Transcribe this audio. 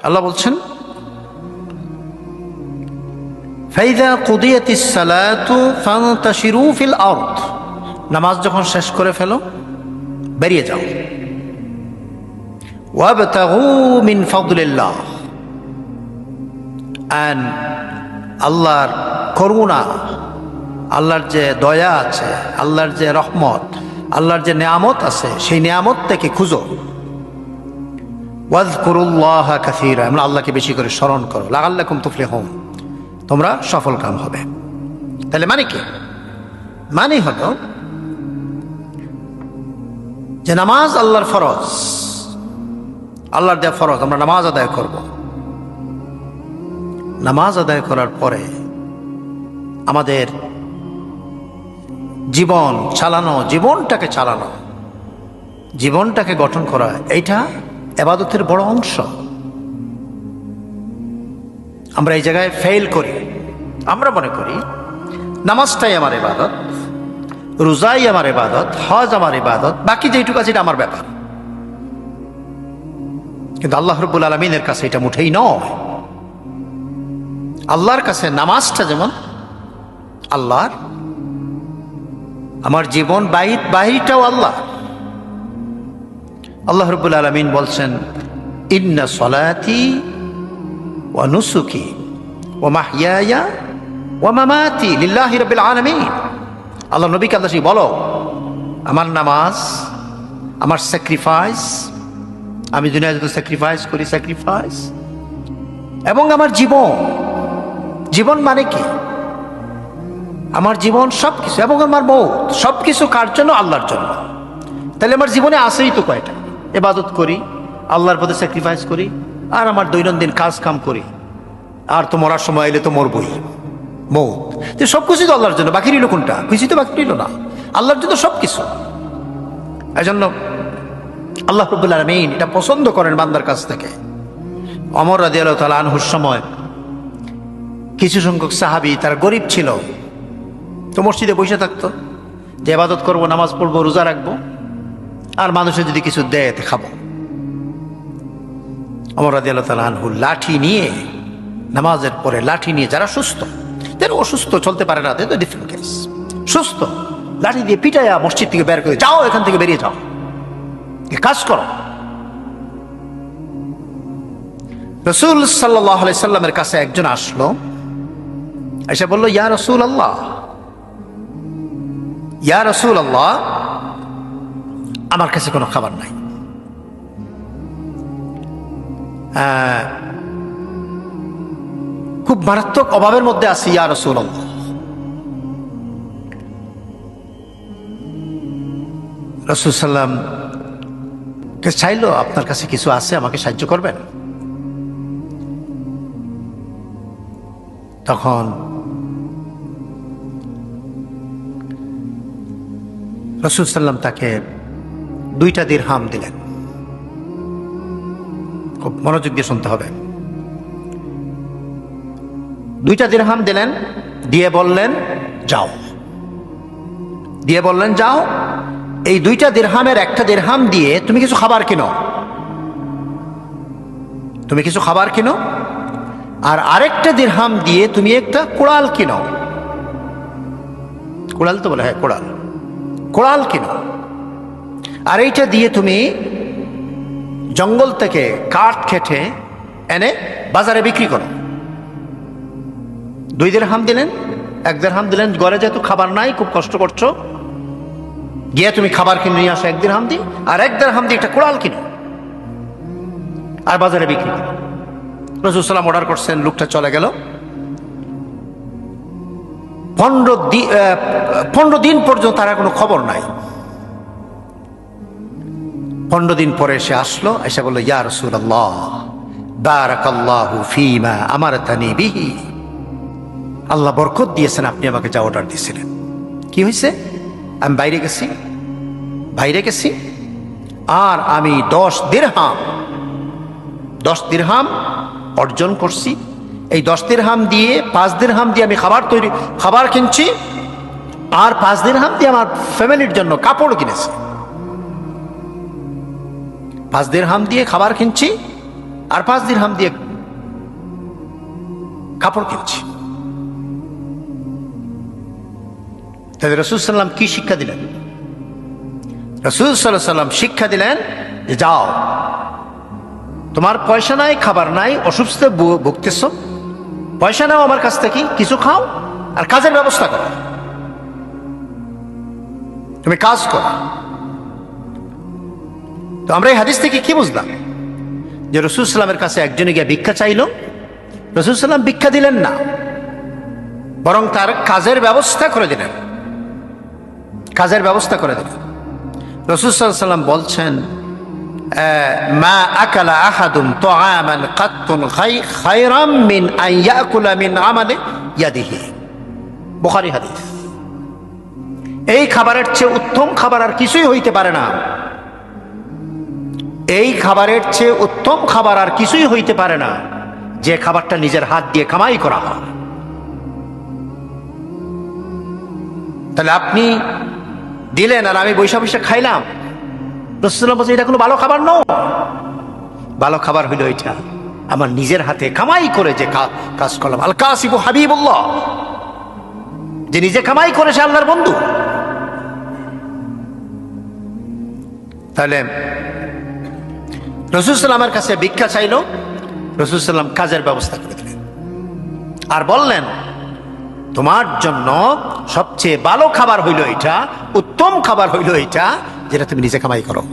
আল্লাহ বলছেন, ফাইযা কুদিয়াতিস সালাতু ফান্তাশিরু ফিল আরদ, নামাজ যখন শেষ করে ফেলো বেরিয়ে যাও। ওয়াবতাগু মিন ফাদলিল্লাহ, এন্ড আল্লাহর করুণা, আল্লাহর যে দয়া আছে, আল্লাহর যে রহমত, আল্লাহর যে নিয়ামত আছে, সেই নিয়ামত থেকে খুঁজো। ওয়াযকুরুল্লাহ কাসীরা, আমরা আল্লাহকে বেশি করে স্মরণ করো, লাআল্লাকুম তুফলিহুন, তোমরা সফল কাম হবে। তাহলে মানে কি? মানে হলো যে নামাজ আল্লাহর ফরজ, আল্লাহর দেয়া ফরজ, আমরা নামাজ আদায় করব। নামাজ আদায় করার পরে আমাদের জীবন চালানো, জীবনটাকে চালানো, জীবনটাকে গঠন করা, এইটা ইবাদতের বড় অংশ। আমরা এই জায়গায় ফেল করি। আমরা মনে করি নামাজটাই আমার ইবাদত, রোজাই আমার ইবাদত, হজ আমার ইবাদত, বাকি যেটুকু আছে এটা আমার ব্যাপার। কিন্তু আল্লাহ রাব্বুল আলামিনের কাছে এটা মুঠেই নয়। আল্লাহর কাছে নামাজটা যেমন আল্লাহর, আমার জীবন বাহিরটাও আল্লাহ। আল্লাহ রাব্বুল আলামিন বলছেন, ইন্না সলাতি ওয়া নুসুকি ওয়া মাহইয়ায়া ওয়া মামাতি লিল্লাহি রাব্বিল আলামিন। আল্লাহ নবীকে আল্লাহ বলো, আমার নামাজ, আমার স্যাক্রিফাইস, আমি দুনিয়ায় যত স্যাক্রিফাইস করি স্যাক্রিফাইস, এবং আমার জীবন, জীবন মানে কি? আমার জীবন সবকিছু, এবং আমার মৌত, সবকিছু কার জন্য? আল্লাহর জন্য। তাহলে আমার জীবনে আসেই তো কয়টা? ইবাদত করি, আল্লাহর পথে স্যাক্রিফাইস করি, আর আমার দৈনন্দিন কাজ কাম করি, আর তো মরার সময় এলে তো মরবই, মৌত। তো সবকিছু তো আল্লাহর জন্য, বাকি রইল কোনটা? কিছু তো বাকি রইল না, আল্লাহর জন্য সবকিছু। এই জন্য আল্লাহ রাব্বুল আলামিন এটা পছন্দ করেন বান্দার কাছ থেকে। ওমর রাদিয়াল্লাহু তাআলা আনহুর সময় কিছু সংখ্যক সাহাবী, তারা গরিব ছিল, তো মসজিদে বসে থাকতো, যে ইবাদত করবো, নামাজ পড়বো, রোজা রাখবো, আর মানুষের যদি কিছু দেয় তে খাবো। ওমর রাদিয়াল্লাহু তাআলা আনহু লাঠি নিয়ে, নামাজের পরে লাঠি নিয়ে, যারা সুস্থ, তারা অসুস্থ, চলতে পারে না, তো ডিফারেন্ট কেস, সুস্থ লাঠি দিয়ে পিটাইয়া মসজিদ থেকে বের করে, যাও এখান থেকে বেরিয়ে যাও, কাজ করো। রাসূল সাল্লাল্লাহু আলাইহি সাল্লামের কাছে একজন আসলো, এসে বলল, ইয়া রাসূলুল্লাহ, ইয়া রাসূলুল্লাহ, আমার কাছে কোনো খাবার নাই, খুব মারাত্মক অভাবের মধ্যে আছি, ইয়া রাসূলুল্লাহ। রাসূল সাল্লাম কে চাইলো, আপনার কাছে কিছু আছে, আমাকে সাহায্য করবেন? তখন রাসূল সাল্লাম তাকে 2টা দিরহাম দিলেন। খুব মনোযোগ দিয়ে শুনতে হবে। 2টা দিরহাম দিলেন, দিয়ে বললেন যাও, দিয়ে বললেন যাও, এই 2টা দিরহামের একটা দিরহাম দিয়ে তুমি কিছু খাবার কিনো, তুমি কিছু খাবার কিনো, আর আরেকটা দিরহাম দিয়ে তুমি একটা কোড়াল কিনো। কোড়াল তো বলে, হ্যাঁ কোড়াল, কোড়াল কিনো, আর এইটা দিয়ে তুমি জঙ্গল থেকে কাঠ কেটে এনে বাজারে বিক্রি করো। 2 দিরহাম দিলেন, 1 দিরহাম দিলেন, ঘরে যেহেতু খাবার নাই, খুব কষ্ট করছো, গিয়ে তুমি খাবার কিনে নিয়ে আসো 1 দিরহাম দিয়ে, আর 1 দিরহাম দিয়ে একটা কোড়াল কিনো, আর বাজারে বিক্রি করো। রাসূল সাল্লাম অর্ডার করছেন, লোকটা চলে গেল। 15 দিন পর্যন্ত তার কোনো খবর নাই। 15 দিন পরে সে আসলো, এসে বলল, ইয়া রাসূলুল্লাহ, বারাকাল্লাহু ফীমা আমারতানি বিহি, আল্লাহ বরকত দিয়েছেন, আপনি আমাকে যা অর্ডার দিয়েছিলেন। কি হয়েছে? আমি বাইরে গেছি, আর আমি 10 দিরহাম অর্জন করছি। এই 10 দিরহাম দিয়ে, 5 দিরহাম দিয়ে আমি খাবার কিনছি, আর 5 দিরহাম দিয়ে আমার ফ্যামিলির জন্য কাপড় কিনেছি। 5 দিরহাম দিয়ে খাবার কিনছি, আর 5 দিরহাম দিয়ে কাপড় কিনছি। তাহলে রাসূল সাল্লাল্লাহু আলাইহি ওয়াসাল্লাম কি শিক্ষা দিলেন? রাসূল সাল্লাল্লাহু আলাইহি ওয়াসাল্লাম শিক্ষা দিলেন যে যাও, তোমার পয়সা নাই, খাবার নাই, অসুস্থতায় ভুগতেছ, পয়সা নাও আমার কাছ থেকে, কিছু খাও আর কাজের ব্যবস্থা করো, তুমি কাজ করো। তো আমরা এই হাদিস থেকে কি বুঝলাম? যে রাসূল সাল্লামের কাছে একজনে গিয়ে ভিক্ষা চাইল, রাসূল সাল্লাম ভিক্ষা দিলেন না, বরং তার কাজের ব্যবস্থা করে দিলেন, কাজের ব্যবস্থা করে দিলেন। রাসূল সাল্লাল্লাহু আলাইহি ওয়াসাল্লাম বলছেন, মা আকালা আহাদুন তাআমান কাত্তুন খায়রাম মিন আন ইয়াকুলা মিন আমালি ইয়াদিহি। বুখারী হাদিস। এই খাবারের চেয়ে উত্তম খাবার আর কিছুই হইতে পারে না, এই খাবারের চেয়ে উত্তম খাবার আর কিছুই হইতে পারে না যে খাবারটা নিজের হাত দিয়ে কামাই করা হয়। তাহলে আপনি দিলেন আর আমি বৈশা বৈশা খাইলাম, রাসূলুল্লাহ বলছেন এটা কোনো ভালো খাবার নয়। ভালো খাবার হইল এটা আমার নিজের হাতে কামাই করে যে কাজ করলাম। আল কাসিবু হাবিবুল্লাহ, যে নিজে কামাই করে সে আল্লাহর বন্ধু। তাহলে রাসূল সাল্লামের কাছে ভিক্ষা চাইল, রাসূল সাল্লাম কাজের ব্যবস্থা করে দিলেন আর বললেন তোমার জন্য সবচেয়ে ভালো খাবার হইল এটা, উত্তম খাবার হইল এটা যেটা তুমি নিজে কামাই করো।